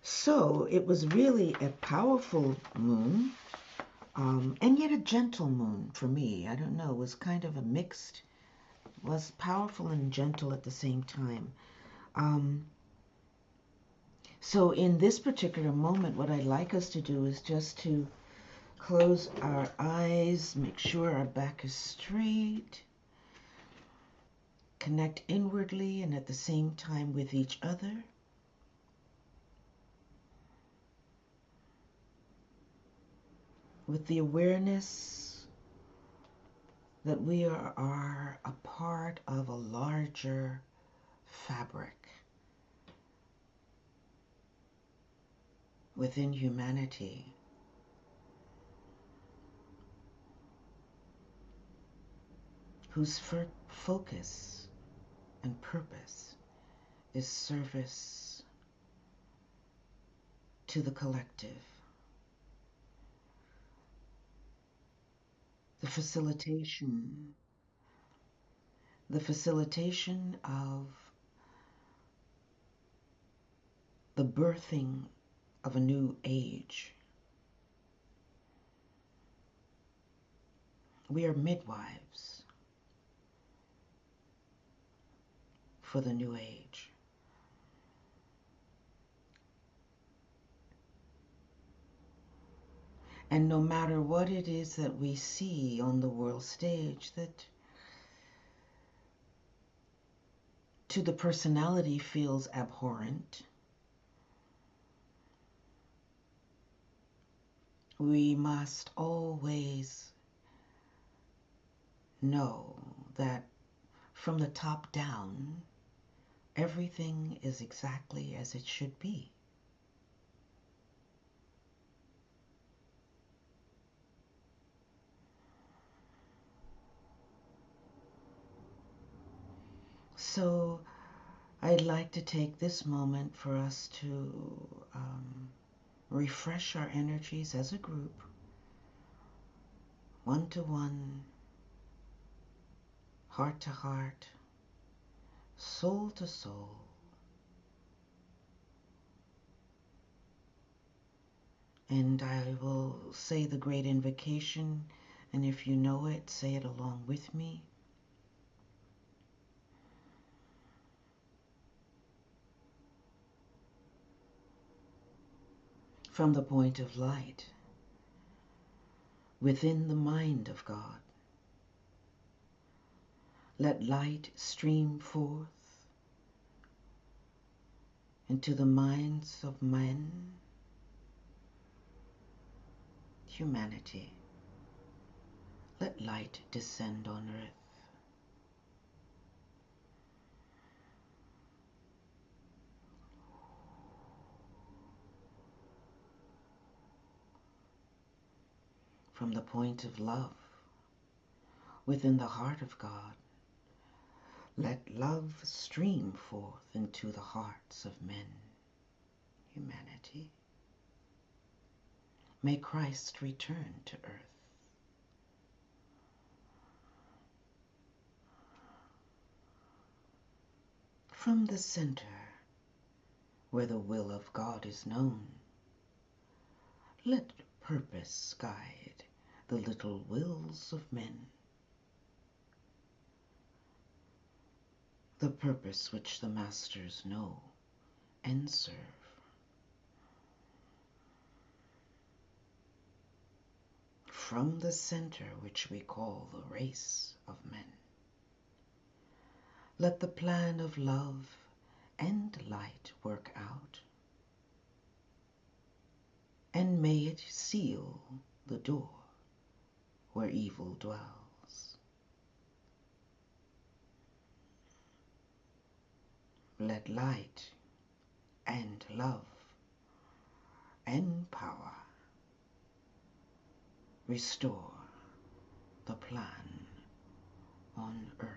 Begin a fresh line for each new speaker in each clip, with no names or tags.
So it was really a powerful moon, and yet a gentle moon for me. I don't know, it was kind of a mixed, was powerful and gentle at the same time. Um, so in this particular moment, what I'd like us to do is just to close our eyes, make sure our back is straight, connect inwardly and at the same time with each other. With the awareness that we are a part of a larger fabric within humanity. Whose focus and purpose is service to the collective. The facilitation, the facilitation of the birthing of a new age. We are midwives for the new age. And no matter what it is that we see on the world stage that to the personality feels abhorrent, we must always know that from the top down, everything is exactly as it should be. So I'd like to take this moment for us to refresh our energies as a group, one to one, heart to heart, soul to soul. And I will say the great invocation, and if you know it, say it along with me. From the point of light, within the mind of God, let light stream forth into the minds of men, humanity. Let light descend on earth. From the point of love, within the heart of God, let love stream forth into the hearts of men, humanity. May Christ return to earth. From the center, where the will of God is known, let purpose guide the little wills of men, the purpose which the masters know and serve. From the center which we call the race of men, let the plan of love and light work out, and may it seal the door where evil dwells. Let light and love and power restore the plan on earth.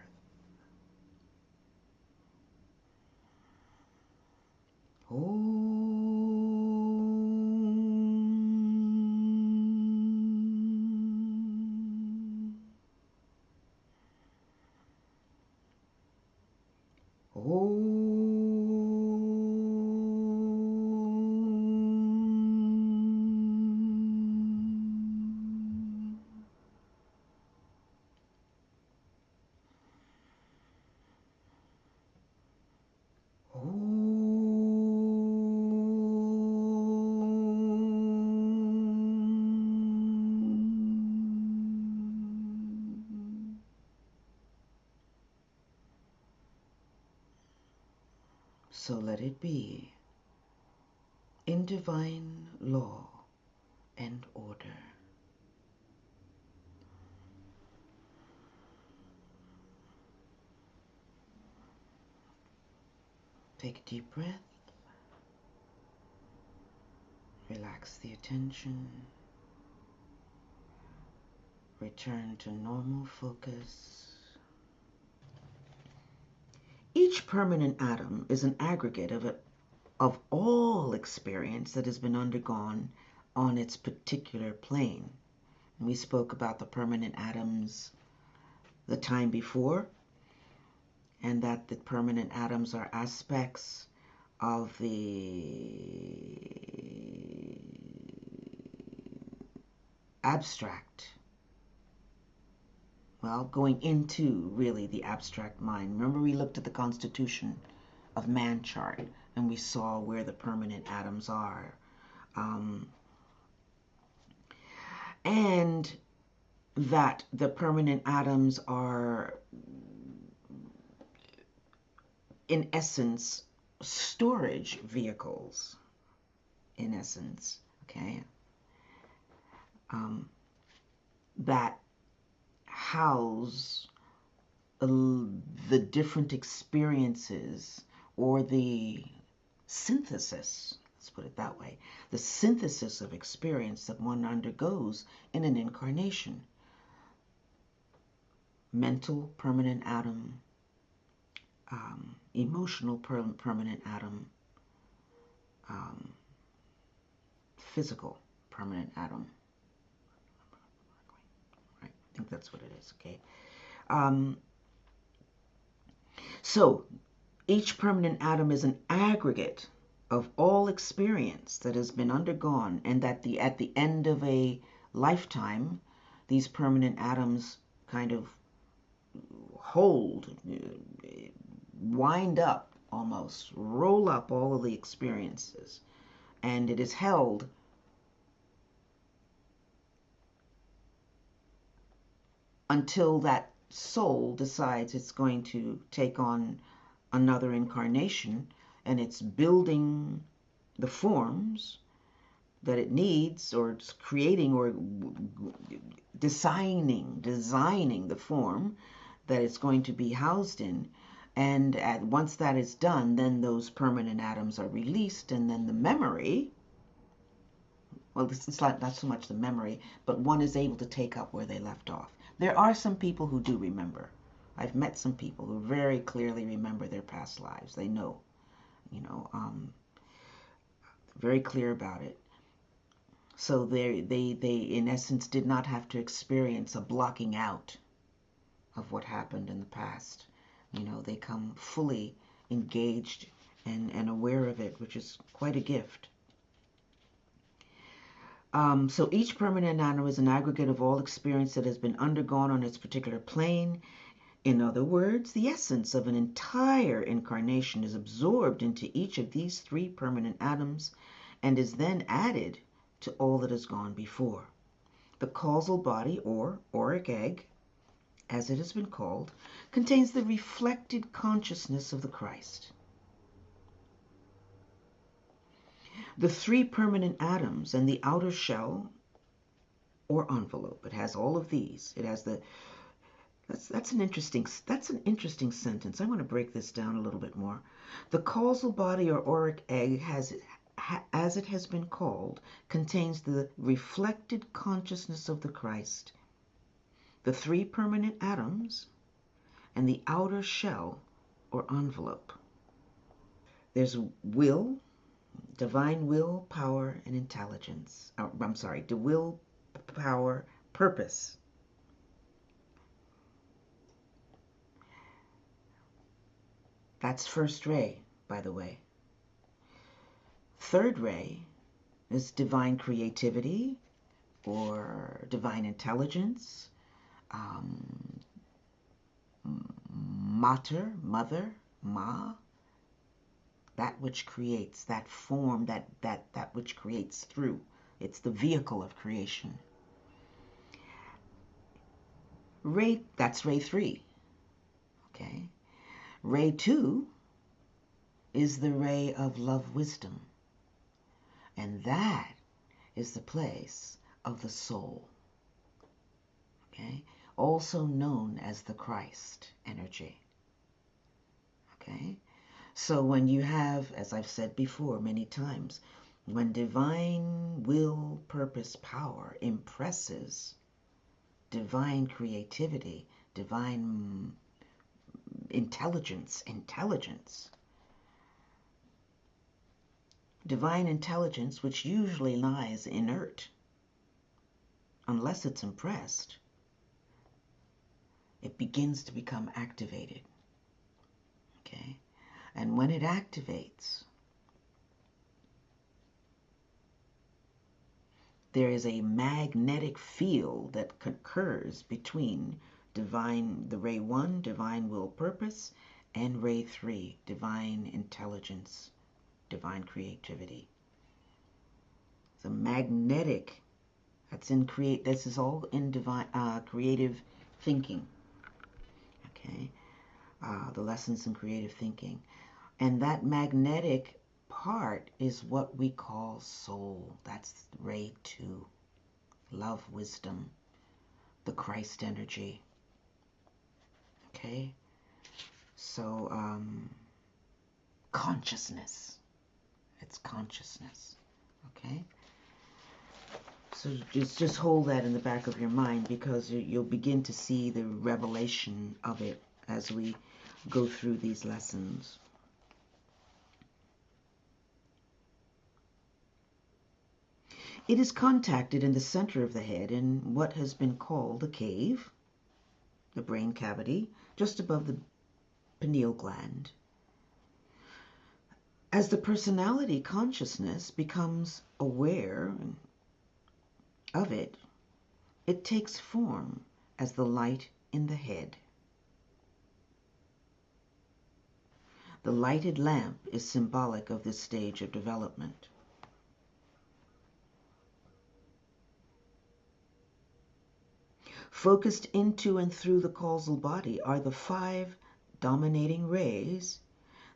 So let it be, in divine law and order. Take a deep breath. Relax the attention. Return to normal focus. Each permanent atom is an aggregate of all experience that has been undergone on its particular plane. We spoke about the permanent atoms the time before, and that the permanent atoms are aspects of the abstract. Well, going into really the abstract mind. Remember, we looked at the constitution of man chart and we saw where the permanent atoms are. And that the permanent atoms are, in essence, storage vehicles, in essence, okay, that house the different experiences, or the synthesis, let's put it that way, the synthesis of experience that one undergoes in an incarnation. Mental permanent atom, emotional permanent atom, physical permanent atom. Right? I think that's what it is, okay? So each permanent atom is an aggregate of all experience that has been undergone, and that at the end of a lifetime, these permanent atoms kind of hold, wind up almost, roll up all of the experiences, and it is held until that soul decides it's going to take on another incarnation, and it's building the forms that it needs, or it's creating or designing the form that it's going to be housed in. And once that is done, then those permanent atoms are released, and then the memory, well, it's not so much the memory, but one is able to take up where they left off. There are some people who do remember. I've met some people who very clearly remember their past lives. They know, very clear about it. So they in essence did not have to experience a blocking out of what happened in the past. They come fully engaged and aware of it, which is quite a gift. So each permanent atom is an aggregate of all experience that has been undergone on its particular plane. In other words, the essence of an entire incarnation is absorbed into each of these three permanent atoms and is then added to all that has gone before. The causal body, or auric egg, as it has been called, contains the reflected consciousness of the Christ. The three permanent atoms and the outer shell or envelope. It has all of these. It has that's an interesting sentence. I want to break this down a little bit more. The causal body or auric egg as it has been called, contains the reflected consciousness of the Christ, the three permanent atoms, and the outer shell or envelope. There's will, divine will, power, and intelligence. The will, power, purpose. That's first ray, by the way. Third ray is divine creativity or divine intelligence, mater, mother, ma, that which creates, that form, that which creates through. It's the vehicle of creation. Ray, that's ray 3. Okay. Ray 2 is the ray of love wisdom. And that is the place of the soul. Okay? Also known as the Christ energy. Okay? So when you have, as I've said before many times, when divine will, purpose, power impresses divine creativity, divine intelligence, divine intelligence, which usually lies inert, unless it's impressed, it begins to become activated. Okay? And when it activates, there is a magnetic field that occurs between the ray 1, divine will purpose, and ray 3, divine intelligence, divine creativity. The magnetic, this is all in divine creative thinking. Okay? The lessons in creative thinking. And that magnetic part is what we call soul. That's ray 2. Love, wisdom, the Christ energy. Okay? So, consciousness. It's consciousness. Okay? So just hold that in the back of your mind, because you'll begin to see the revelation of it as we go through these lessons. It is contacted in the center of the head in what has been called the cave, the brain cavity, just above the pineal gland. As the personality consciousness becomes aware of it, it takes form as the light in the head. The lighted lamp is symbolic of this stage of development. Focused into and through the causal body are the 5 dominating rays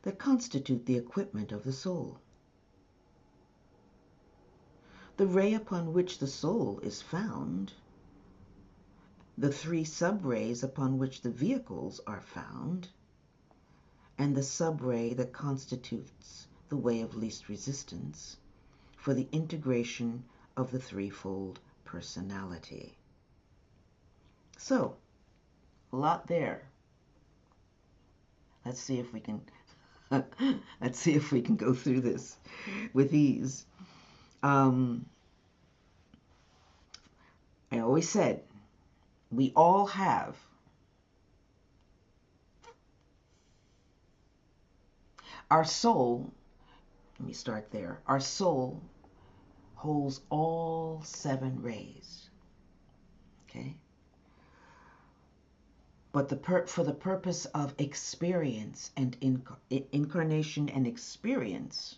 that constitute the equipment of the soul. The ray upon which the soul is found, the 3 sub-rays upon which the vehicles are found, and the sub-ray that constitutes the way of least resistance for the integration of the threefold personality. So, a lot there. Let's see if we can go through this with ease. I always said we all have our soul. Let me start there. Our soul holds all 7 rays. Okay? But for the purpose of experience and incarnation and experience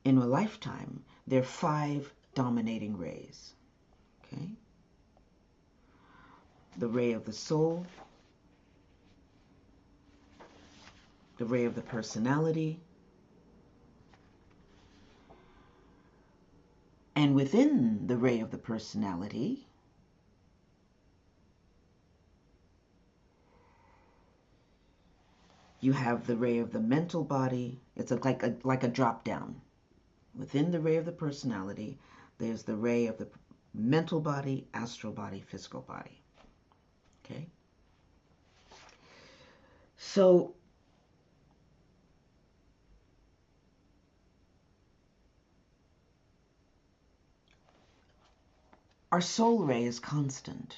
in a lifetime, there are 5 dominating rays. Okay? The ray of the soul, the ray of the personality, and within the ray of the personality, you have the ray of the mental body. It's like a drop down. Within the ray of the personality, there's the ray of the mental body, astral body, physical body. Okay? So, our soul ray is constant.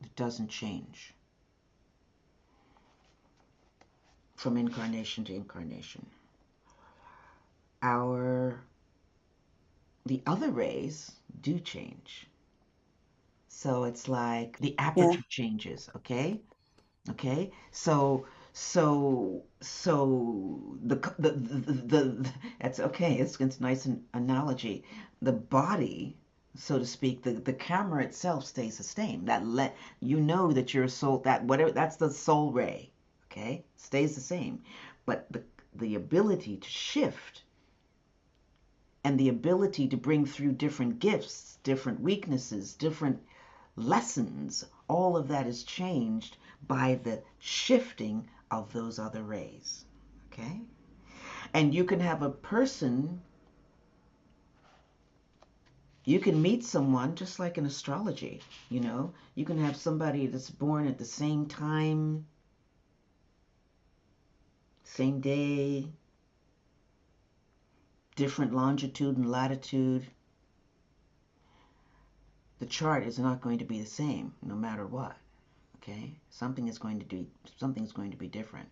It doesn't change from incarnation to incarnation. The other rays do change. So it's like the aperture changes, okay? Okay? So the that's okay. It's a nice analogy. The body, so to speak. The camera itself stays the same. That let you know that your soul, that whatever, that's the soul ray, okay, stays the same. But the ability to shift and the ability to bring through different gifts, different weaknesses, different lessons, all of that is changed by the shifting of those other rays, okay? And you can have a person, you can meet someone just like in astrology, you know, you can have somebody that's born at the same time, same day, different longitude and latitude. The chart is not going to be the same no matter what, okay? Something's going to be different.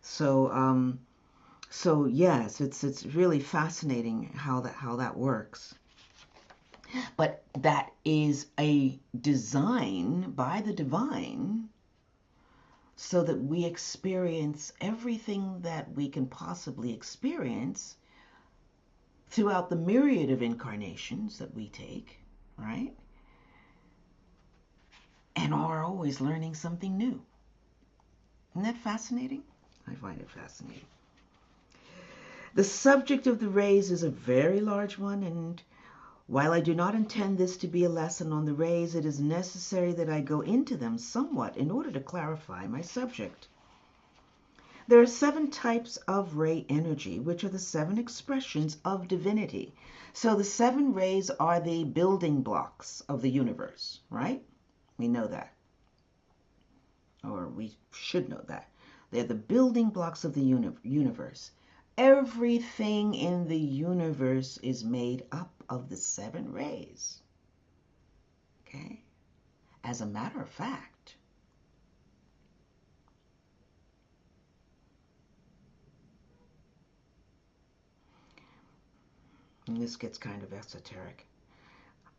So so yes, it's really fascinating how that works. But that is a design by the divine so that we experience everything that we can possibly experience throughout the myriad of incarnations that we take, right? And are always learning something new. Isn't that fascinating? I find it fascinating. The subject of the rays is a very large one, and while I do not intend this to be a lesson on the rays, it is necessary that I go into them somewhat in order to clarify my subject. There are 7 types of ray energy, which are the 7 expressions of divinity. So the 7 rays are the building blocks of the universe, right? We know that. Or we should know that. They're the building blocks of the universe. Everything in the universe is made up of the 7 rays. Okay? As a matter of fact, and this gets kind of esoteric.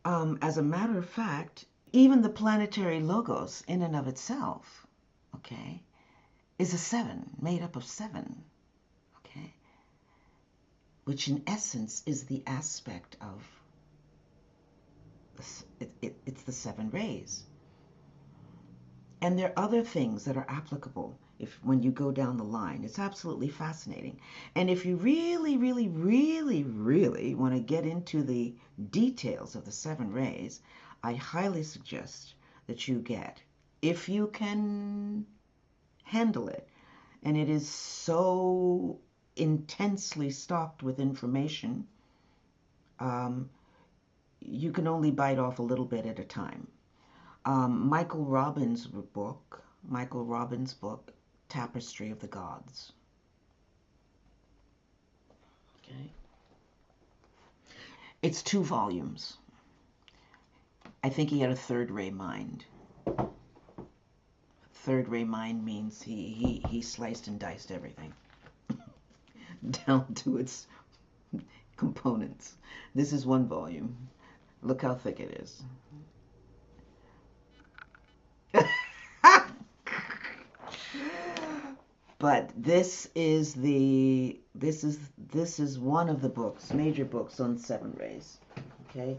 As a matter of fact, even the planetary logos in and of itself, okay, is a 7, made up of 7, okay, which in essence is the aspect of, it's the 7 rays. And there are other things that are applicable when you go down the line. It's absolutely fascinating. And if you really, really, really, really want to get into the details of the 7 rays, I highly suggest that you get, if you can handle it, and it is so intensely stocked with information, you can only bite off a little bit at a time. Michael Robbins' book, Tapestry of the Gods. Okay. It's 2 volumes. I think he had a third ray mind. Third ray mind means he sliced and diced everything down to its components. This is 1 volume. Look how thick it is. But this is one of the books, major books on 7 rays. Okay,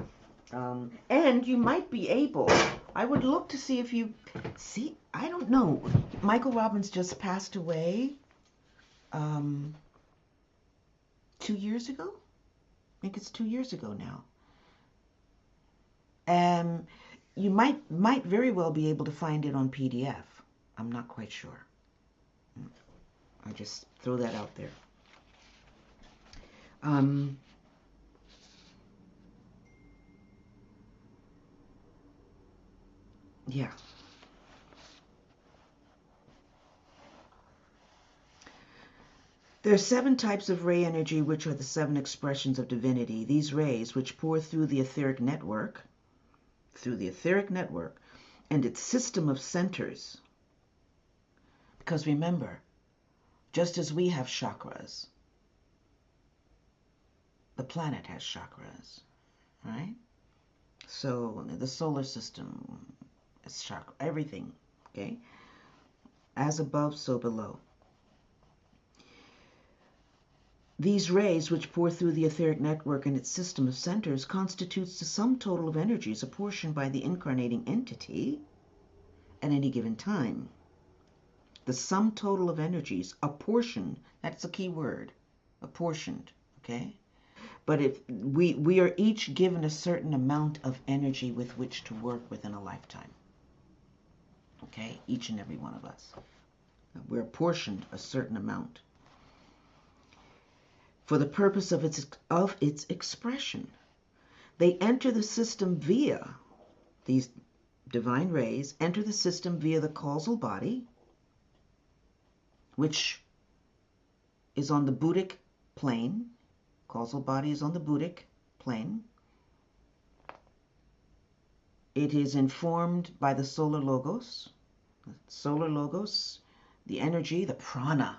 and you might be able. I would look to see if you see. I don't know. Michael Robbins just passed away 2 years ago. I think it's 2 years ago now. You might very well be able to find it on PDF. I'm not quite sure. I just throw that out there. Yeah. There are 7 types of ray energy, which are the 7 expressions of divinity. These rays, which pour through the etheric network, and its system of centers. Because remember, just as we have chakras, the planet has chakras, right? So the solar system is chakra, everything, okay? As above, so below. These rays, which pour through the etheric network and its system of centers, constitutes the sum total of energies apportioned by the incarnating entity at any given time. The sum total of energies apportioned, that's a key word, apportioned, okay? But if we are each given a certain amount of energy with which to work within a lifetime, okay? Each and every one of us. We're apportioned a certain amount for the purpose of its expression. They enter the system via, these divine rays enter the system via the causal body, which is on the Buddhic plane. Causal body is on the Buddhic plane. It is informed by the solar logos. The solar logos, the energy, the prana,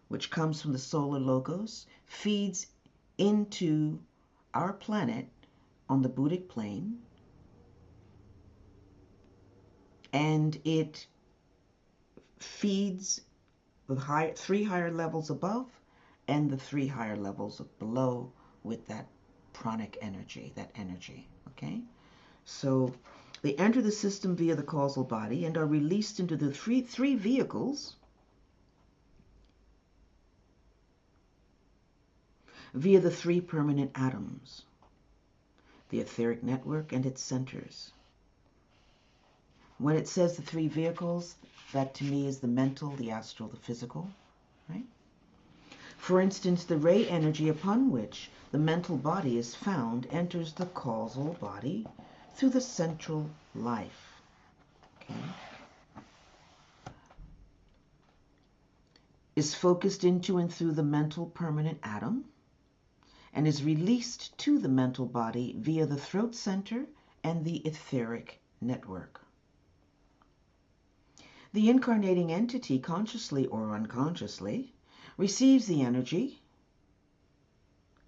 which comes from the solar logos, feeds into our planet on the Buddhic plane, and it feeds the three higher levels above and the three higher levels below with that pranic energy, okay? So they enter the system via the causal body and are released into the three vehicles via the three permanent atoms, the etheric network and its centers. When it says the three vehicles, that to me is the mental, the astral, the physical, right? For instance, the ray energy upon which the mental body is found enters the causal body through the central life, okay? Is focused into and through the mental permanent atom, and is released to the mental body via the throat center and the etheric network. The incarnating entity, consciously or unconsciously, receives the energy,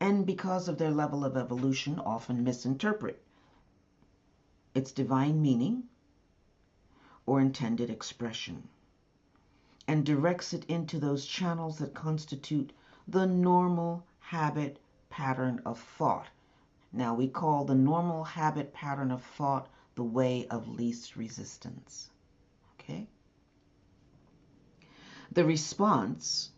and because of their level of evolution, often misinterpret its divine meaning or intended expression, and directs it into those channels that constitute the normal habit pattern of thought. Now, we call the normal habit pattern of thought the way of least resistance, okay? The response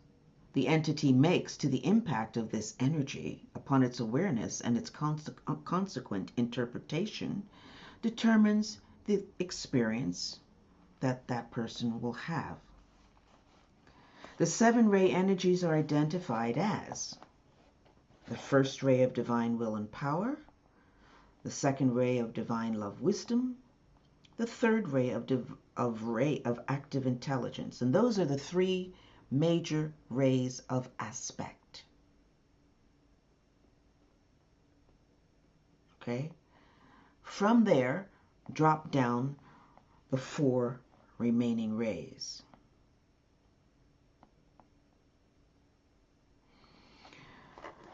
the entity makes to the impact of this energy upon its awareness and its consequent interpretation determines the experience that that person will have. The 7 ray energies are identified as the first ray of divine will and power, the second ray of divine love wisdom, the third ray of active intelligence. And those are the 3 major rays of aspect. Okay? From there, drop down the 4 remaining rays.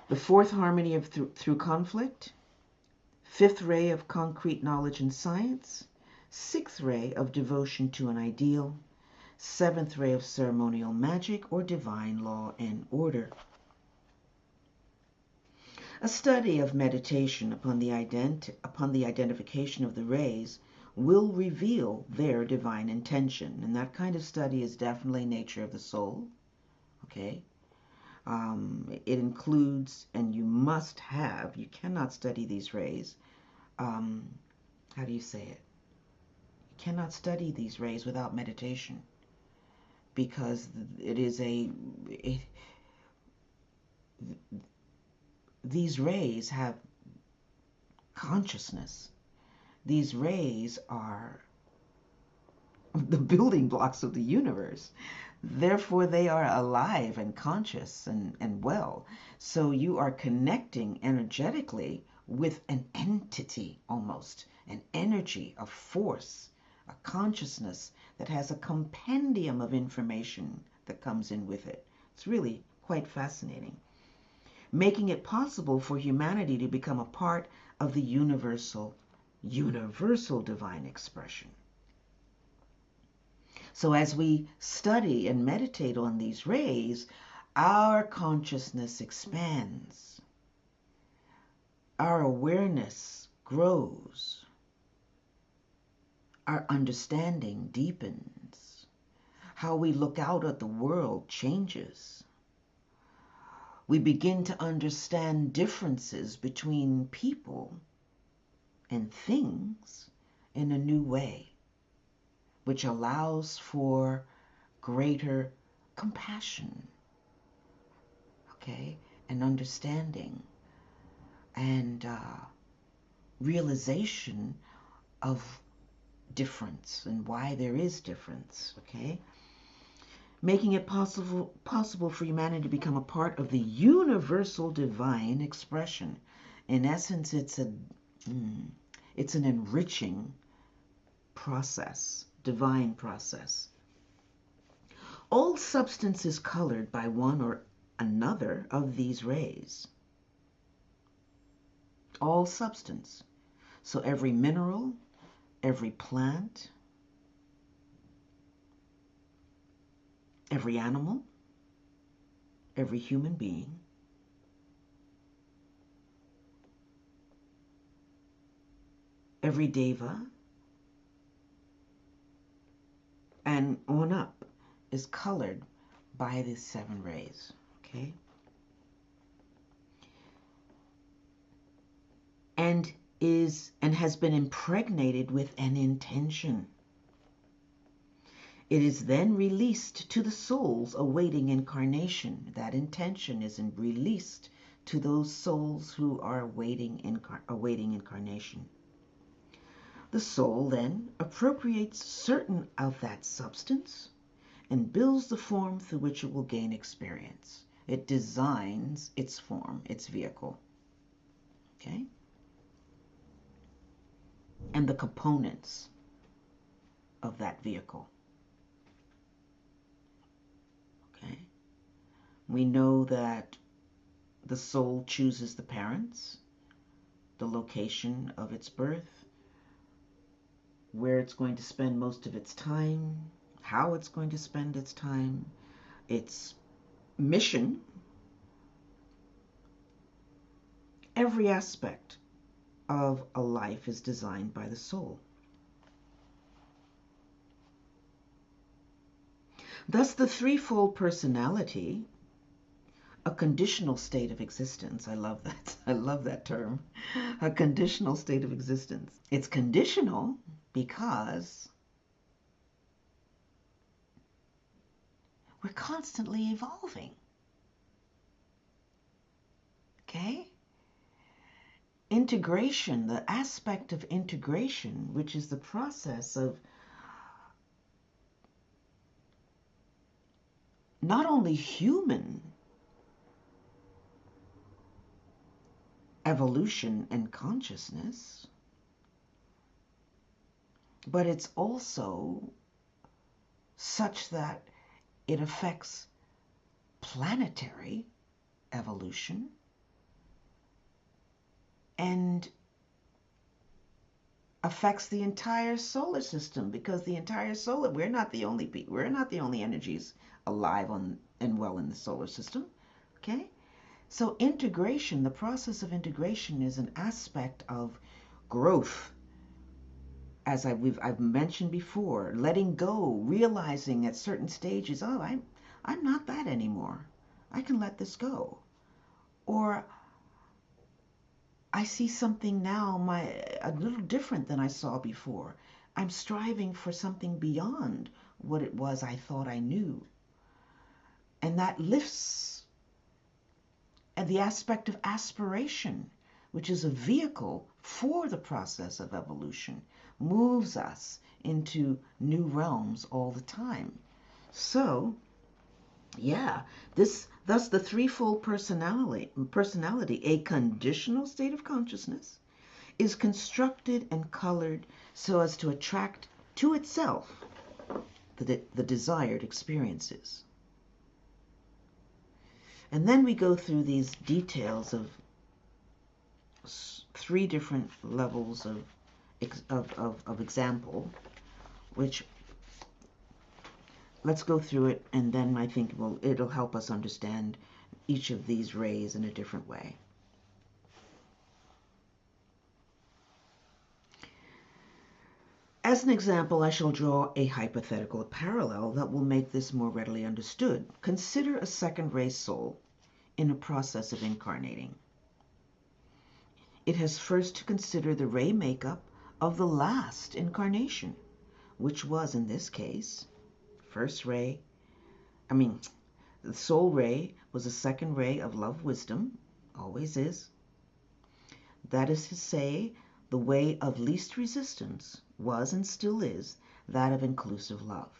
The 4th harmony of through conflict, 5th ray of concrete knowledge and science, 6th ray of devotion to an ideal, 7th ray of ceremonial magic or divine law and order. A study of meditation upon the identification of the rays will reveal their divine intention, and that kind of study is definitely nature of the soul, okay? It includes, and you cannot study these rays, how do you say it? You cannot study these rays without meditation, because these rays have consciousness. These rays are the building blocks of the universe. Therefore, they are alive and conscious and well. So you are connecting energetically with an entity almost, an energy, a force, a consciousness that has a compendium of information that comes in with it. It's really quite fascinating, making it possible for humanity to become a part of the universal divine expression. So as we study and meditate on these rays, our consciousness expands, our awareness grows, our understanding deepens, how we look out at the world changes. We begin to understand differences between people and things in a new way, which allows for greater compassion, okay, and understanding and realization of difference and why there is difference, okay? Making it possible for humanity to become a part of the universal divine expression. In essence, it's an enriching process, divine process. All substance is colored by one or another of these rays. All substance. So every mineral, every plant, every animal, every human being, every deva, and on up is colored by these 7 rays, okay? And has been impregnated with an intention. It is then released to the souls awaiting incarnation. That intention is released to those souls who are awaiting incarnation. The soul then appropriates certain of that substance and builds the form through which it will gain experience. It designs its form, its vehicle. Okay? And the components of that vehicle. Okay? We know that the soul chooses the parents, the location of its birth, where it's going to spend most of its time, how it's going to spend its time, its mission. Every aspect of a life is designed by the soul. Thus, the threefold personality, a conditional state of existence. I love that. I love that term. A conditional state of existence. It's conditional because we're constantly evolving. Okay? Integration, the aspect of integration, which is the process of not only human evolution and consciousness, but it's also such that it affects planetary evolution and affects the entire solar system, because the entire solar, we're not the only energies alive and well in the solar system. Okay? So integration, the process of integration, is an aspect of growth. As I've mentioned before, letting go, realizing at certain stages, oh, I'm not that anymore. I can let this go. Or I see something now a little different than I saw before. I'm striving for something beyond what it was I thought I knew. And that lifts. And the aspect of aspiration, which is a vehicle for the process of evolution, moves us into new realms all the time. So, yeah, thus the threefold personality, a conditional state of consciousness, is constructed and colored so as to attract to itself the desired experiences. And then we go through these details of 3 different levels of example, which let's go through it, and then I think it'll help us understand each of these rays in a different way. As an example, I shall draw a hypothetical parallel that will make this more readily understood. Consider a second ray soul in a process of incarnating. It has first to consider the ray makeup of the last incarnation, which was, in this case, the soul ray was a second ray of love wisdom, always is. That is to say, the way of least resistance was and still is that of inclusive love.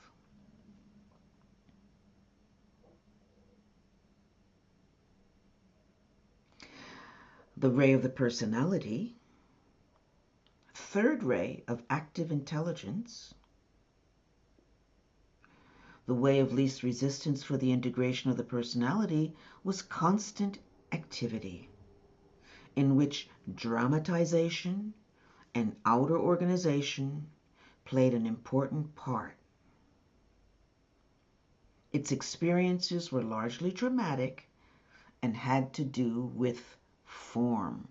The ray of the personality, third ray of active intelligence, the way of least resistance for the integration of the personality was constant activity, in which dramatization and outer organization played an important part. Its experiences were largely dramatic and had to do with form.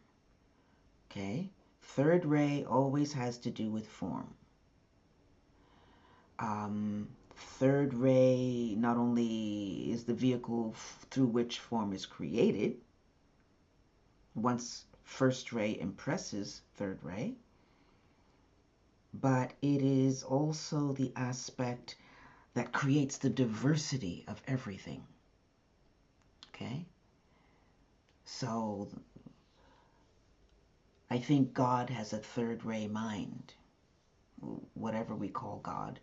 Okay? Third ray always has to do with form. Third ray not only is the vehicle through which form is created, once first ray impresses third ray, but it is also the aspect that creates the diversity of everything. Okay? So I think God has a third ray mind, whatever we call God,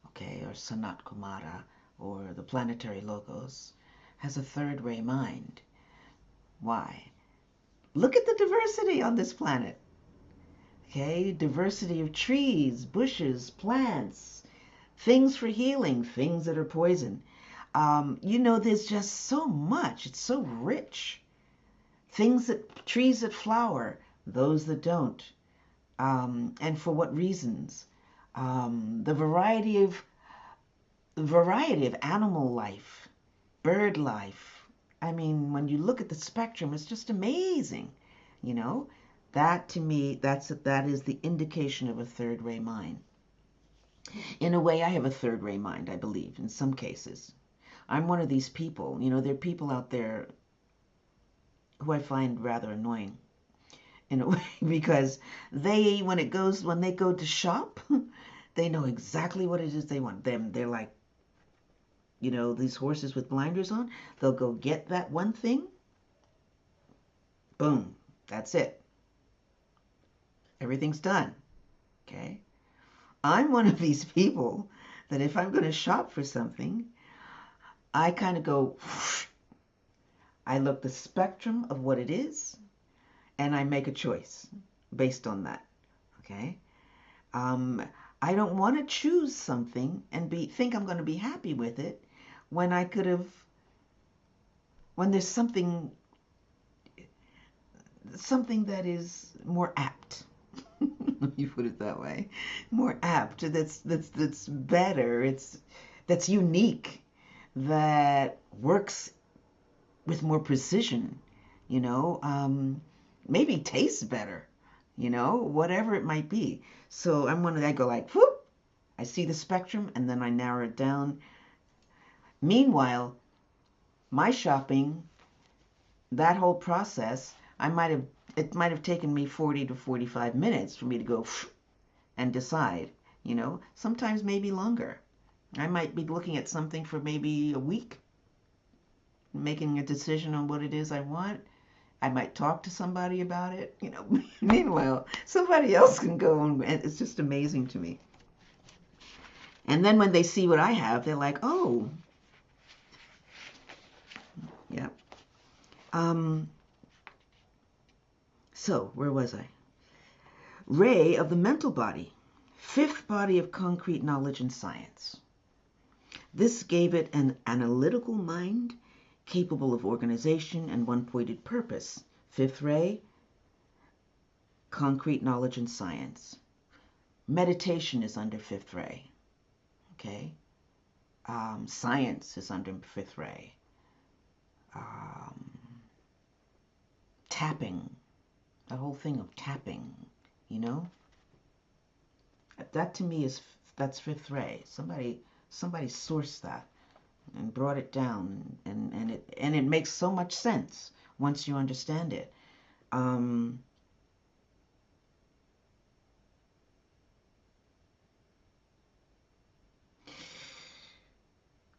okay, or Sanat Kumara, or the planetary logos, has a third ray mind. Why? Look at the diversity on this planet. Okay, diversity of trees, bushes, plants, things for healing, things that are poison. There's just so much. It's so rich. Trees that flower, those that don't, and for what reasons. The variety of animal life, bird life. I mean, when you look at the spectrum, it's just amazing. That to me, that is the indication of a third ray mind. In a way, I have a third ray mind, I believe, in some cases. I'm one of these people. There are people out there who I find rather annoying in a way, because when they go to shop, they know exactly what it is they want. They're like, these horses with blinders on. They'll go get that one thing. Boom. That's it. Everything's done. Okay? I'm one of these people that if I'm going to shop for something, I kind of go, I look the spectrum of what it is, and I make a choice based on that. Okay? I don't want to choose something and think I'm going to be happy with it when there's something that is more apt. Let me put it that way. More apt. That's better. That's unique. That works with more precision. Maybe tastes better. Whatever it might be. So I'm one of that. I go like, whoop. I see the spectrum and then I narrow it down. Meanwhile, my shopping, that whole process, it might have taken me 40 to 45 minutes for me to go and decide, sometimes maybe longer. I might be looking at something for maybe a week, making a decision on what it is I want. I might talk to somebody about it, Meanwhile, somebody else can go, and it's just amazing to me. And then when they see what I have, they're like, oh, yeah. So, where was I? Ray of the mental body, fifth body of concrete knowledge and science. This gave it an analytical mind capable of organization and one-pointed purpose. Fifth ray, concrete knowledge and science. Meditation is under fifth ray. Okay? Science is under fifth ray. Um, Tapping, the whole thing of tapping, you know, that to me that's fifth ray. Somebody sourced that and brought it down, and it makes so much sense once you understand it.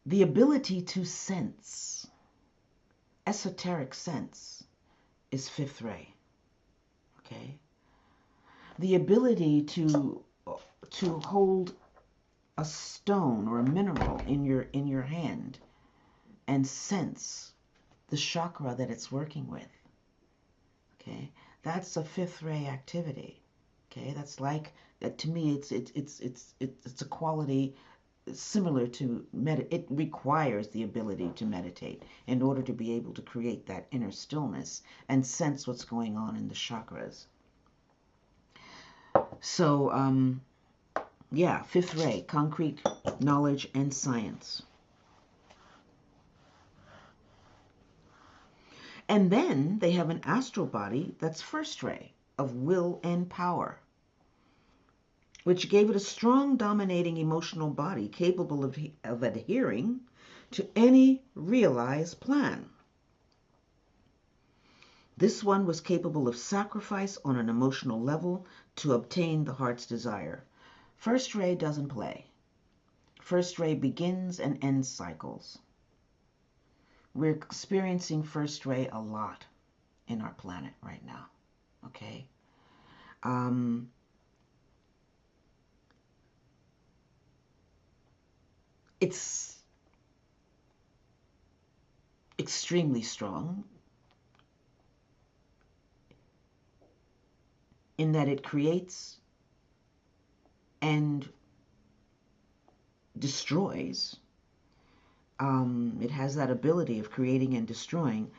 The ability to sense, esoteric sense, is fifth ray. Okay, the ability to hold a stone or a mineral in your hand and sense the chakra that it's working with. Okay, that's a fifth ray activity. Okay, that's like that to me. It's a quality similar to it requires the ability to meditate in order to be able to create that inner stillness and sense what's going on in the chakras. So yeah, fifth ray, concrete knowledge and science. And then they have an astral body that's first ray of will and power, which gave it a strong, dominating emotional body capable of adhering to any realized plan. This one was capable of sacrifice on an emotional level to obtain the heart's desire. First ray doesn't play. First ray begins and ends cycles. We're experiencing first ray a lot in our planet right now. Okay? It's extremely strong in that it creates and destroys. It has that ability of creating and destroying.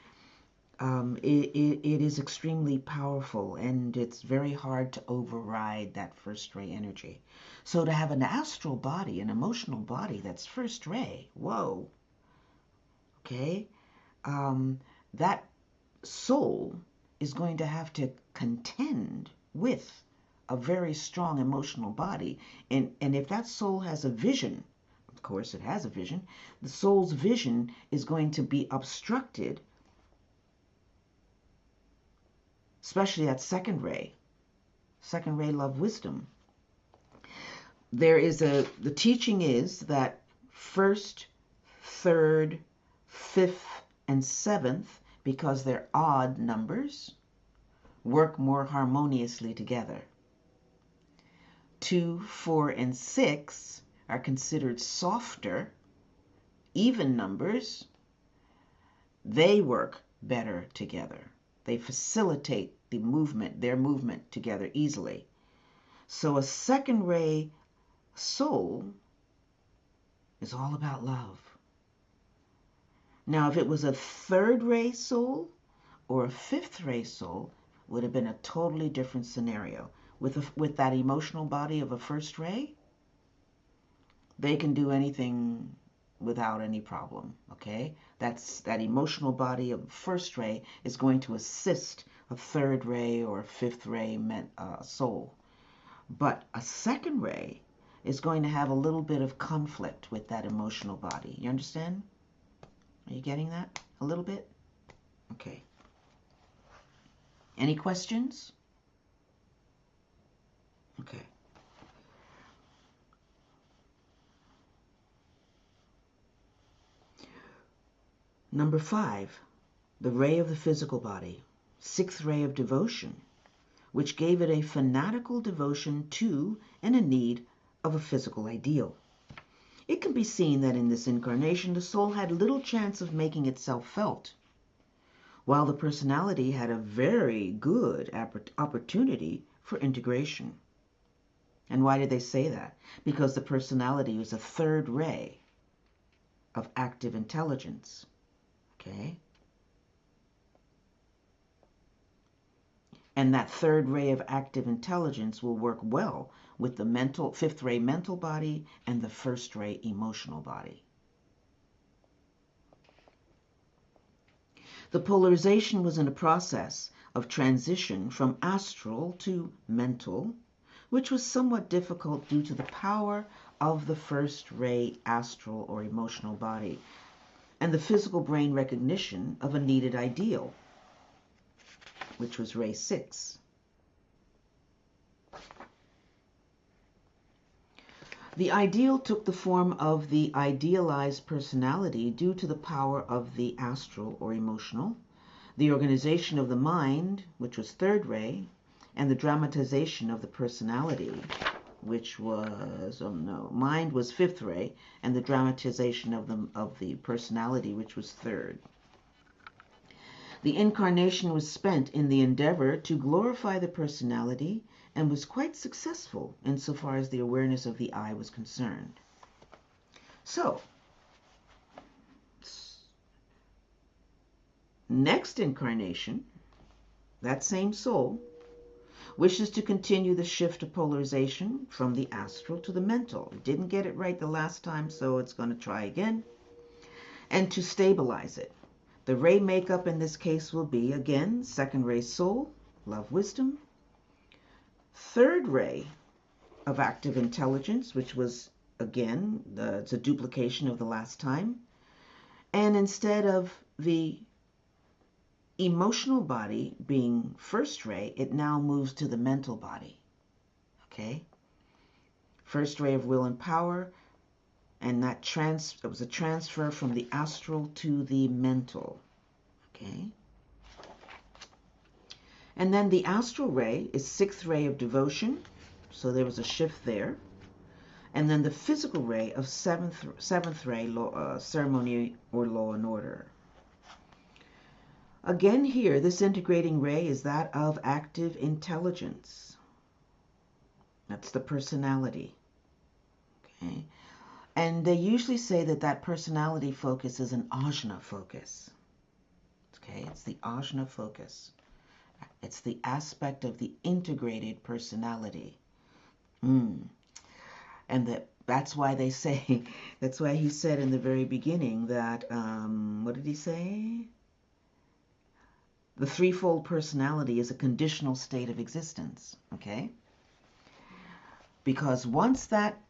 It is extremely powerful, and it's very hard to override that first ray energy. So to have an astral body, an emotional body that's first ray, whoa, okay, that soul is going to have to contend with a very strong emotional body. And if that soul has a vision, of course it has a vision, the soul's vision is going to be obstructed, especially that second ray love wisdom. The teaching is that first, third, fifth, and seventh, because they're odd numbers, work more harmoniously together. 2, 4, and 6 are considered softer, even numbers. They work better together. They facilitate their movement together easily. So a second ray soul is all about love. Now, if it was a third ray soul or a fifth ray soul, it would have been a totally different scenario. With that emotional body of a first ray, they can do anything without any problem, okay? That emotional body of first ray is going to assist a third ray or a fifth ray soul. But a second ray is going to have a little bit of conflict with that emotional body. You understand? Are you getting that a little bit? Okay. Any questions? Okay. Number 5, the ray of the physical body, sixth ray of devotion, which gave it a fanatical devotion to and a need of a physical ideal. It can be seen that in this incarnation, the soul had little chance of making itself felt, while the personality had a very good opportunity for integration. And why did they say that? Because the personality is a third ray of active intelligence. Okay? And that third ray of active intelligence will work well with the fifth ray mental body and the first ray emotional body. The polarization was in a process of transition from astral to mental, which was somewhat difficult due to the power of the first ray astral or emotional body and the physical brain recognition of a needed ideal, which was ray 6. The ideal took the form of the idealized personality due to the power of the astral or emotional, the organization of the mind, which was third ray, and the dramatization of the personality, which was, mind was fifth ray, and the dramatization of the personality, which was third. The incarnation was spent in the endeavor to glorify the personality and was quite successful insofar as the awareness of the I was concerned. So, next incarnation, that same soul wishes to continue the shift of polarization from the astral to the mental. It didn't get it right the last time, so it's going to try again. And to stabilize it. The ray makeup in this case will be, again, second ray soul, love, wisdom. Third ray of active intelligence, which was, again, it's a duplication of the last time. And instead of the emotional body being first ray, it now moves to the mental body. Okay? First ray of will and power, and it was a transfer from the astral to the mental. Okay? And then the astral ray is sixth ray of devotion, so there was a shift there. And then the physical ray of seventh ray, ceremony or law and order. Again here, this integrating ray is that of active intelligence. That's the personality. Okay? And they usually say that that personality focus is an ajna focus. Okay? It's the ajna focus. It's the aspect of the integrated personality. And that's why they say, that's why he said in the very beginning that, what did he say? The threefold personality is a conditional state of existence, okay? Because once that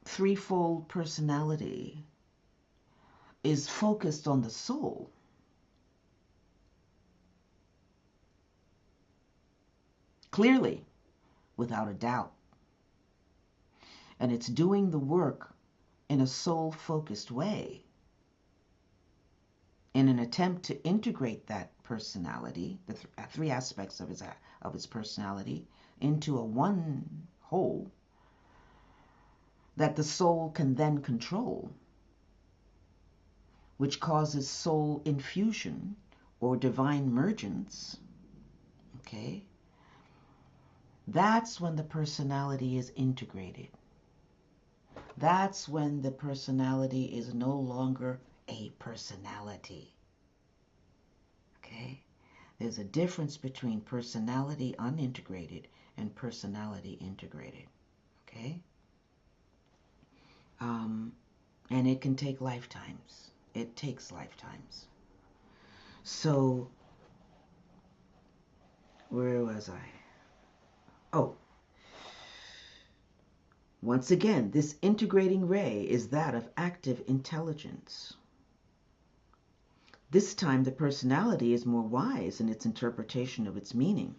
threefold personality is focused on the soul, clearly, without a doubt, and it's doing the work in a soul-focused way, in an attempt to integrate that personality, the three aspects of its personality, into a one whole that the soul can then control, which causes soul infusion or divine mergence, okay? That's when the personality is integrated. That's when the personality is no longer a personality. Okay? There's a difference between personality unintegrated and personality integrated. Okay? And it can take lifetimes. It takes lifetimes. So, where was I? Oh. Once again, this integrating ray is that of active intelligence. This time, the personality is more wise in its interpretation of its meaning.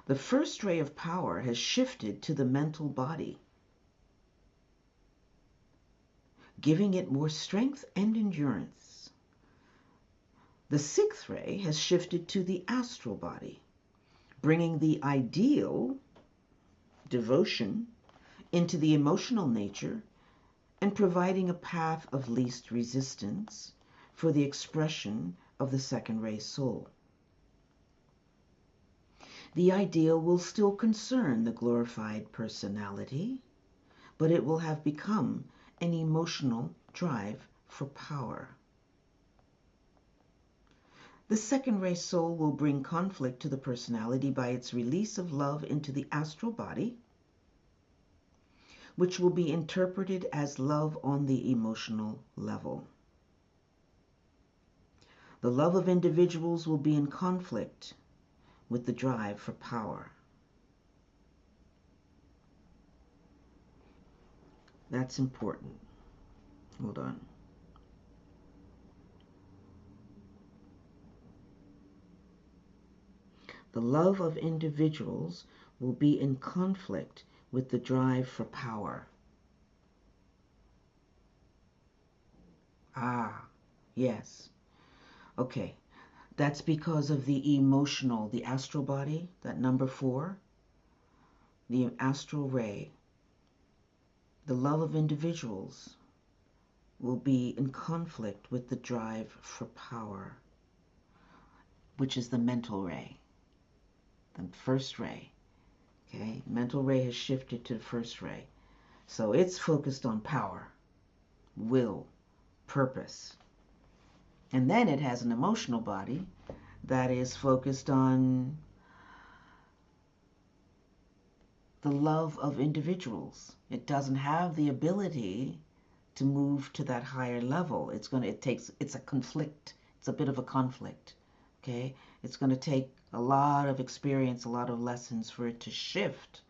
The first ray of power has shifted to the mental body, giving it more strength and endurance. The sixth ray has shifted to the astral body, bringing the ideal, devotion, into the emotional nature and providing a path of least resistance for the expression of the second ray soul. The ideal will still concern the glorified personality, but it will have become an emotional drive for power. The second ray soul will bring conflict to the personality by its release of love into the astral body, which will be interpreted as love on the emotional level. The love of individuals will be in conflict with the drive for power. That's important. Hold on. The love of individuals will be in conflict with the drive for power. Ah, yes. Okay. That's because of the emotional, the astral body, that number 4, the astral ray. The love of individuals will be in conflict with the drive for power, which is the mental ray, the first ray. Okay, mental ray has shifted to the first ray. So it's focused on power, will, purpose. And then it has an emotional body that is focused on the love of individuals. It doesn't have the ability to move to that higher level. It's a conflict. It's a bit of a conflict. Okay? It's going to take a lot of experience, a lot of lessons for it to shift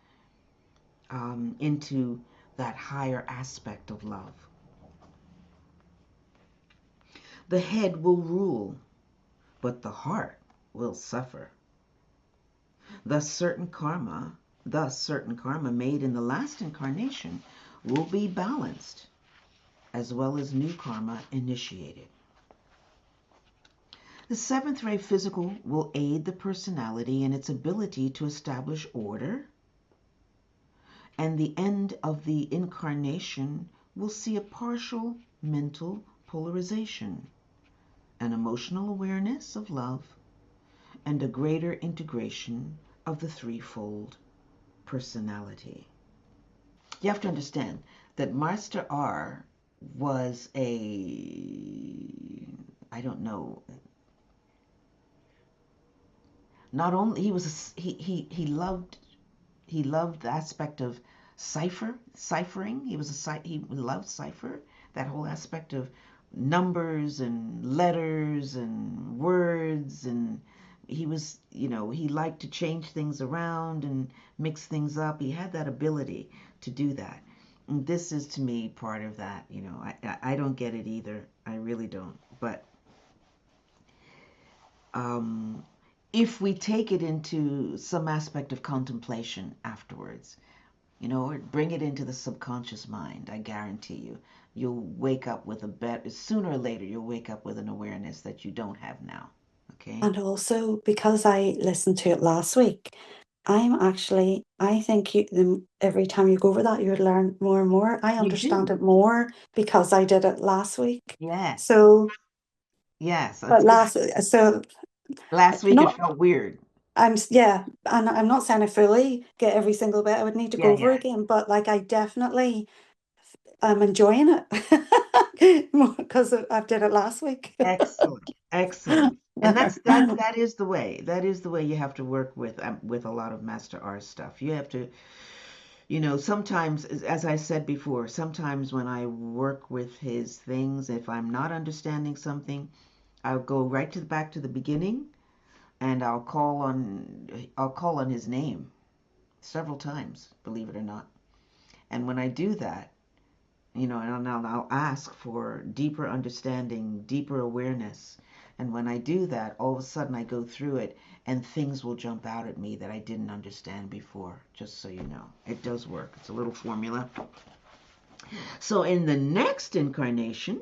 into that higher aspect of love. The head will rule, but the heart will suffer. Thus certain karma made in the last incarnation will be balanced, as well as new karma initiated. The 7th ray physical will aid the personality in its ability to establish order, and the end of the incarnation will see a partial mental polarization, an emotional awareness of love, and a greater integration of the threefold personality. You have to understand that Master R was not only he loved the aspect of ciphering. He loved cipher, that whole aspect of numbers and letters and words, and he liked to change things around and mix things up. He had that ability to do that. And this is, to me, part of that. I don't get it either. I really don't. But if we take it into some aspect of contemplation afterwards, or bring it into the subconscious mind, I guarantee you'll wake up with sooner or later, you'll wake up with an awareness that you don't have now. Okay?
And also, because I listened to it last week, I think every time you go over that, you would learn more and more. I understand it more because I did it last week.
Yes.
So,
Yes.
but last
week it
not
felt weird.
and I'm not saying I fully get every single bit. I would need to go over
Yeah.
again, but like I definitely am enjoying it because I've did it last week.
Excellent. And that is the way. That is the way you have to work with a lot of Master R stuff. You have to, sometimes, as I said before, sometimes when I work with his things, if I'm not understanding something, I'll go back to the beginning, and I'll call on his name several times, believe it or not. And when I do that, and I'll ask for deeper understanding, deeper awareness. And when I do that, all of a sudden I go through it and things will jump out at me that I didn't understand before, just so you know. It does work. It's a little formula. So in the next incarnation,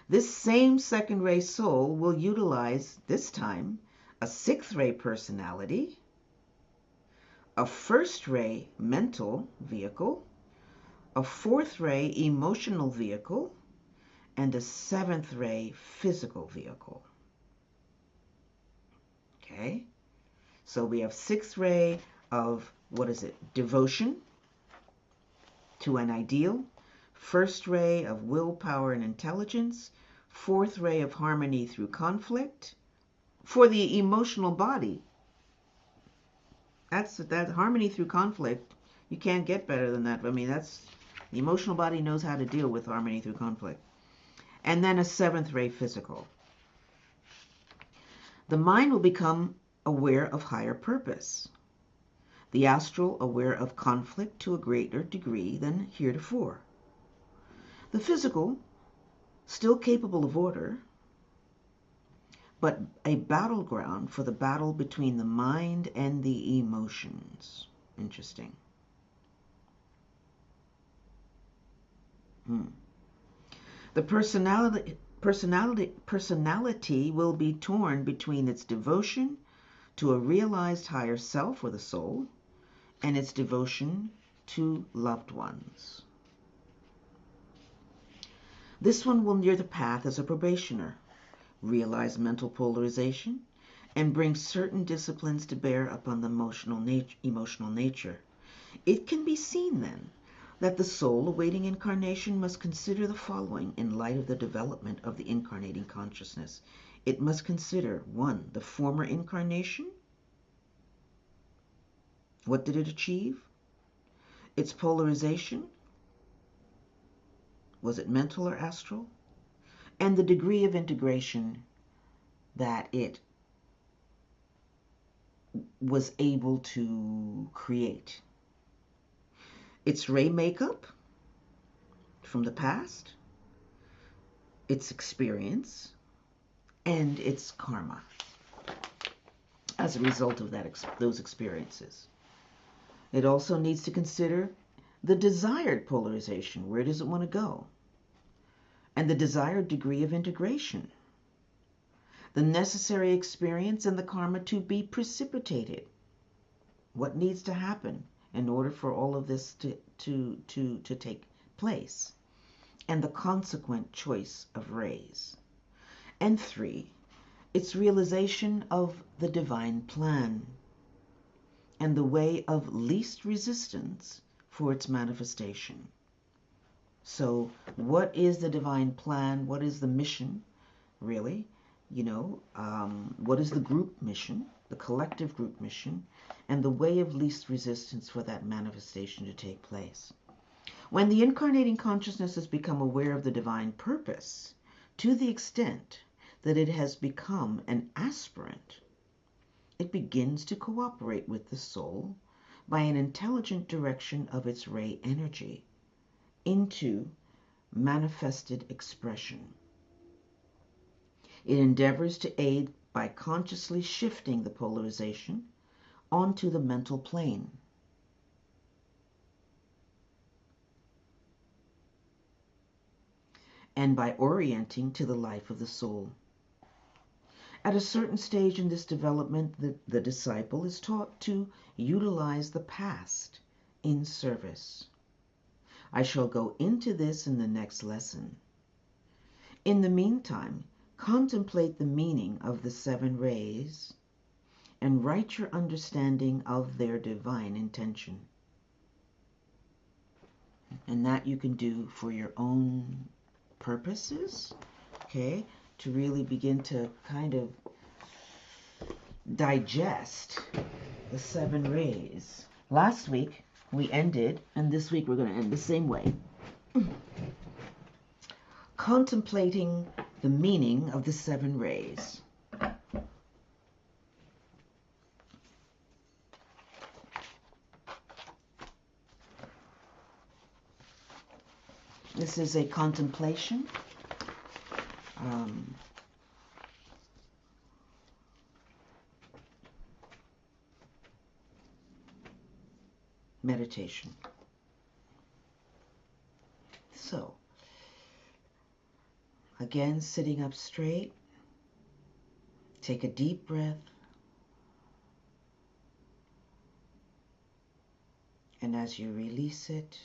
this same second ray soul will utilize, this time, a 6th ray personality, a 1st ray mental vehicle, a 4th ray emotional vehicle, and a 7th ray physical vehicle. Okay? So we have 6th ray of, devotion to an ideal, 1st ray of willpower and intelligence, 4th ray of harmony through conflict. For the emotional body, that's harmony through conflict. You can't get better than that. I mean, the emotional body knows how to deal with harmony through conflict. And then a 7th ray physical. The mind will become aware of higher purpose. The astral aware of conflict to a greater degree than heretofore. The physical still capable of order, but a battleground for the battle between the mind and the emotions. Interesting. The personality will be torn between its devotion to a realized higher self or the soul and its devotion to loved ones. This one will near the path as a probationer, realize mental polarization, and bring certain disciplines to bear upon the emotional nature. It can be seen then that the soul awaiting incarnation must consider the following in light of the development of the incarnating consciousness. It must consider, 1, the former incarnation. What did it achieve? Its polarization. Was it mental or astral? And the degree of integration that it was able to create. Its ray makeup from the past, its experience, and its karma as a result of those experiences. It also needs to consider the desired polarization. Where does it want to go? And the desired degree of integration. The necessary experience and the karma to be precipitated. What needs to happen in order for all of this to take place? And the consequent choice of rays. And 3, its realization of the divine plan and the way of least resistance for its manifestation. So what is the divine plan? What is the mission, really? What is the group mission, the collective group mission, and the way of least resistance for that manifestation to take place? When the incarnating consciousness has become aware of the divine purpose to the extent that it has become an aspirant, it begins to cooperate with the soul by an intelligent direction of its ray energy into manifested expression. It endeavors to aid by consciously shifting the polarization onto the mental plane. And by orienting to the life of the soul. At a certain stage in this development, the disciple is taught to utilize the past in service. I shall go into this in the next lesson. In the meantime, contemplate the meaning of the 7 rays and write your understanding of their divine intention. And that you can do for your own purposes, okay, to really begin to kind of digest the 7 rays. Last week we ended, and this week we're going to end the same way, contemplating the meaning of the 7 rays. This is a contemplation. Meditation. So, again, sitting up straight, take a deep breath, and as you release it,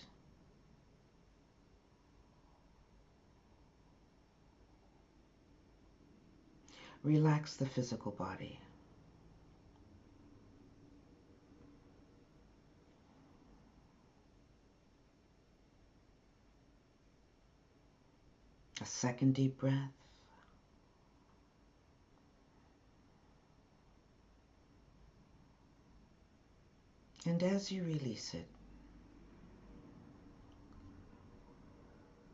relax the physical body. A second deep breath. And as you release it,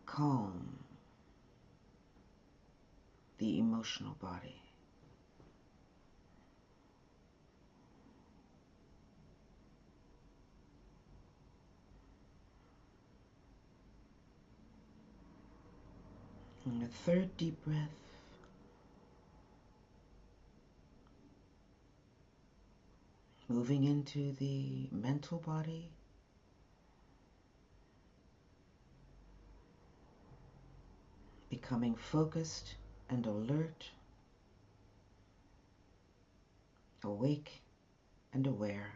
calm the emotional body. And a third deep breath. Moving into the mental body. Becoming focused and alert. Awake and aware.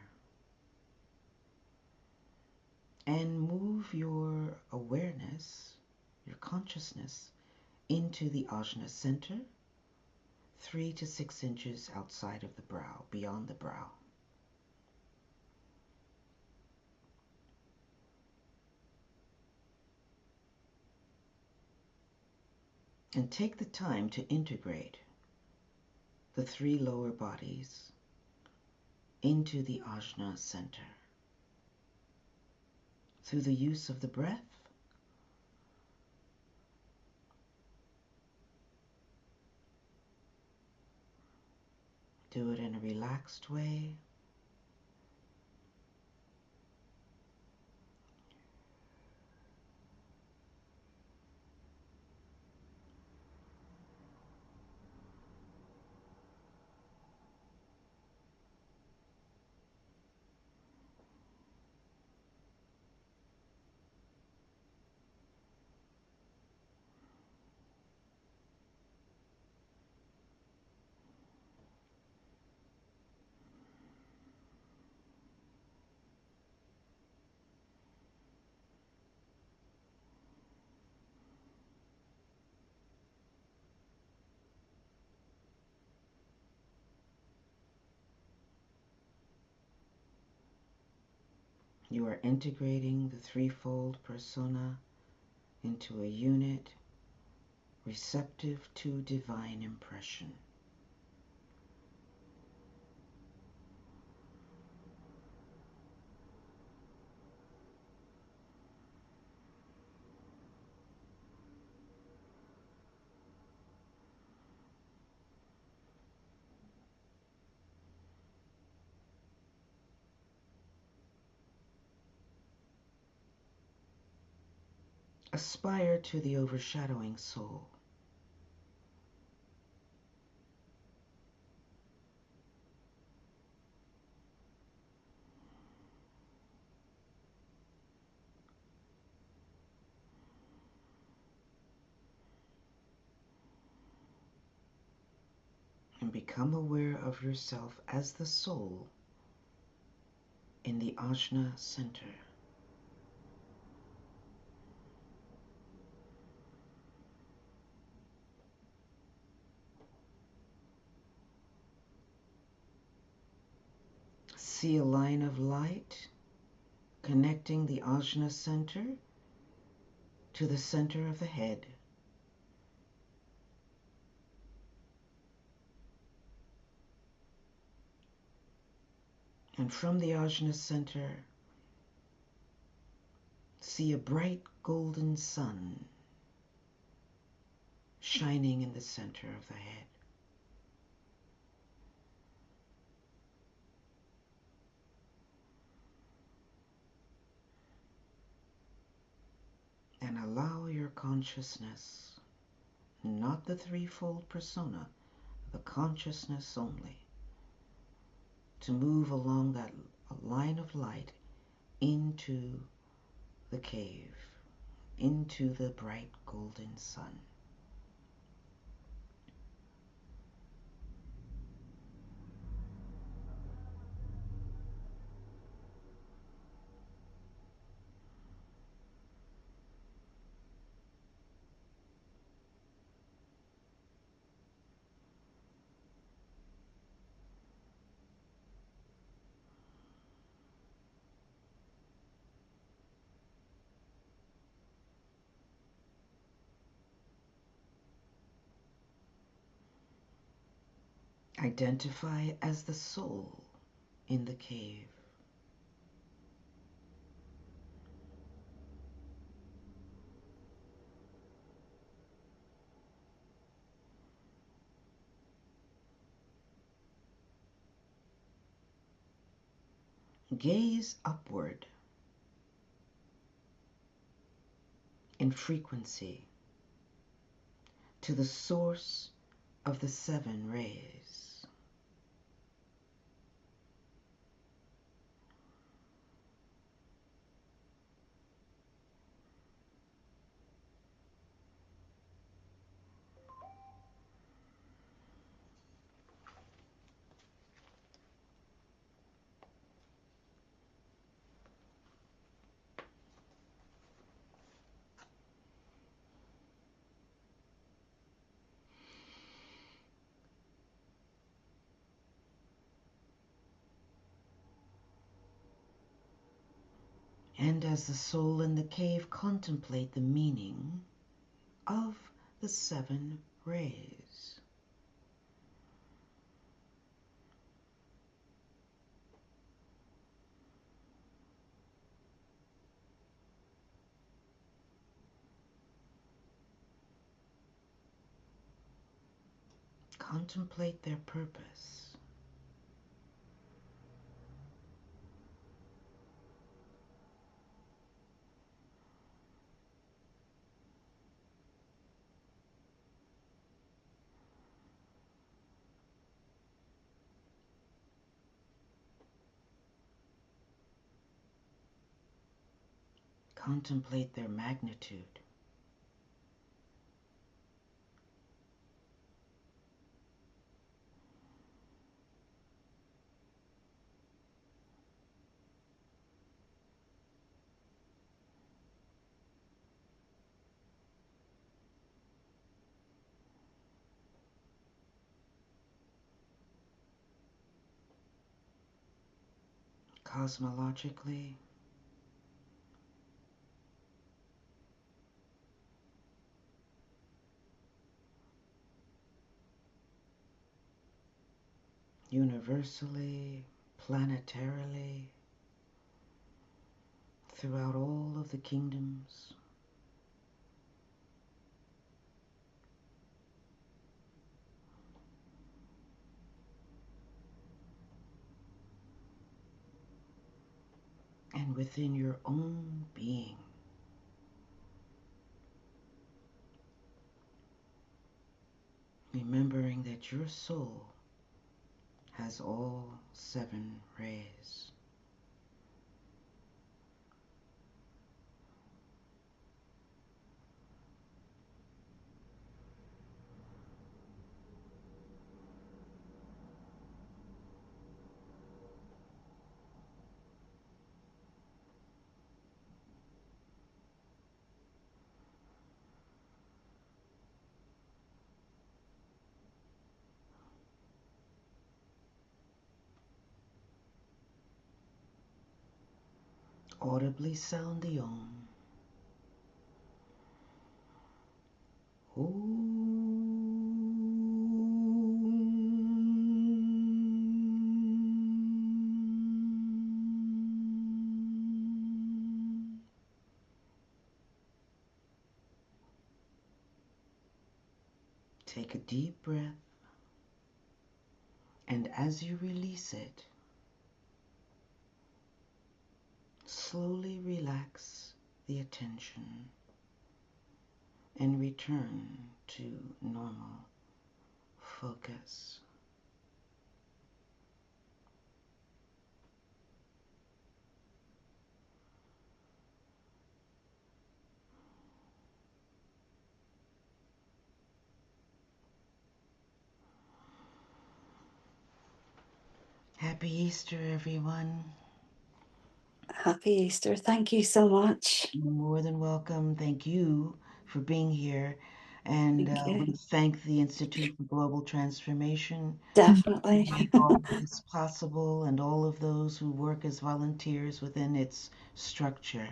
And move your awareness, your consciousness, into the ajna center, 3 to 6 inches outside of the brow, beyond the brow. And take the time to integrate the 3 lower bodies into the ajna center through the use of the breath. Do it in a relaxed way. You are integrating the threefold persona into a unit receptive to divine impression. Aspire to the overshadowing soul. And become aware of yourself as the soul in the ajna center. See a line of light connecting the ajna center to the center of the head. And from the ajna center, see a bright golden sun shining in the center of the head. And allow your consciousness, not the threefold persona, the consciousness only, to move along that line of light into the cave, into the bright golden sun. Identify as the soul in the cave. Gaze upward in frequency to the source of the seven rays. And as the soul in the cave contemplate the meaning of the seven rays, contemplate their purpose. Contemplate their magnitude. Cosmologically, universally, planetarily, throughout all of the kingdoms. And within your own being. Remembering that your soul has all seven rays. Audibly sound the Om. Take a deep breath, and as you release it, slowly relax the attention and return to normal focus. Happy Easter, everyone.
Happy Easter. Thank you so much.
You're more than welcome. Thank you for being here. And
Thank you.
we thank the Institute for Global Transformation
Definitely.
to make all of this possible and all of those who work as volunteers within its structure.